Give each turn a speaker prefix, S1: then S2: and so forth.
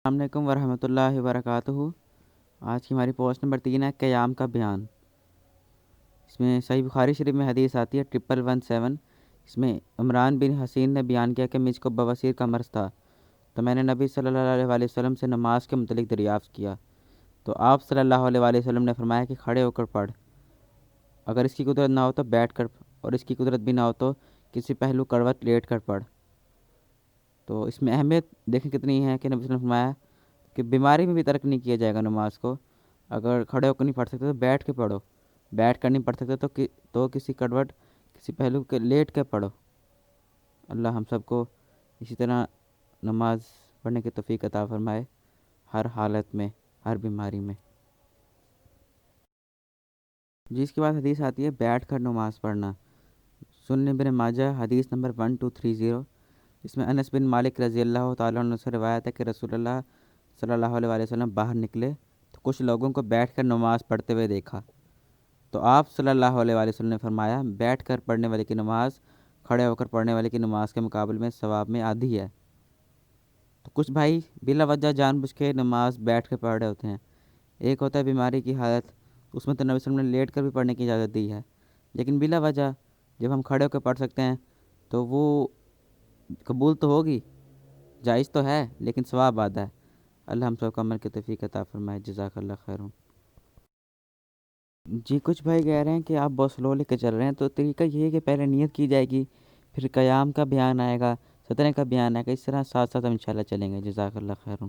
S1: السلام علیکم ورحمۃ اللہ وبرکاتہ۔ آج کی ہماری پوسٹ نمبر 3 ہے قیام کا بیان۔ اس میں صحیح بخاری شریف میں حدیث آتی ہے 1117۔ اس میں عمران بن حسین نے بیان کیا کہ مجھ کو بواسیر کا مرض تھا، تو میں نے نبی صلی اللہ علیہ وآلہ وسلم سے نماز کے متعلق دریافت کیا، تو آپ صلی اللہ علیہ وآلہ وسلم نے فرمایا کہ کھڑے ہو کر پڑھ، اگر اس کی قدرت نہ ہو تو بیٹھ کر، اور اس کی قدرت بھی نہ ہو تو کسی پہلو کروٹ لیٹ کر پڑھ۔ تو اس میں اہمیت دیکھیں کتنی ہے کہ نبی صلی اللہ علیہ وسلم نے فرمایا کہ بیماری میں بھی ترک نہیں کیا جائے گا نماز کو۔ اگر کھڑے ہو کر نہیں پڑھ سکتے تو بیٹھ کے پڑھو، بیٹھ کر نہیں پڑھ سکتے تو کسی کروٹ، کسی پہلو کے لیٹ کے پڑھو۔ اللہ ہم سب کو اسی طرح نماز پڑھنے کی توفیق عطا فرمائے، ہر حالت میں، ہر بیماری میں۔ جس کے بعد حدیث آتی ہے بیٹھ کر نماز پڑھنا۔ سنن ابن ماجہ حدیث نمبر 1230۔ اس میں انس بن مالک رضی اللہ تعالیٰ عنہ سے روایت ہے کہ رسول اللہ صلی اللہ علیہ وآلہ وسلم باہر نکلے تو کچھ لوگوں کو بیٹھ کر نماز پڑھتے ہوئے دیکھا، تو آپ صلی اللہ علیہ وآلہ وسلم نے فرمایا بیٹھ کر پڑھنے والے کی نماز کھڑے ہو کر پڑھنے والے کی نماز کے مقابلے میں ثواب میں آدھی ہے۔ تو کچھ بھائی بلا وجہ جان بوجھ کے نماز بیٹھ کے پڑھ رہے ہوتے ہیں۔ ایک ہوتا ہے بیماری کی حالت، اس میں تو نبی صلی اللہ علیہ وسلم نے لیٹ کر بھی پڑھنے کی اجازت دی ہے، لیکن بلا وجہ جب ہم کھڑے ہو کے پڑھ سکتے ہیں تو وہ قبول تو ہوگی، جائز تو ہے، لیکن ثواب آدھا ہے۔ اللہ ہم سب کو عمل کی توفیق عطا فرمائے۔ جزاک اللہ خیر۔ جی کچھ بھائی کہہ رہے ہیں کہ آپ بہت سلو لے کے چل رہے ہیں، تو طریقہ یہ ہے کہ پہلے نیت کی جائے گی، پھر قیام کا بیان آئے گا، سطریں کا بیان آئے گا، اس طرح ساتھ ساتھ ہم انشاءاللہ چلیں گے۔ جزاک اللہ خیر۔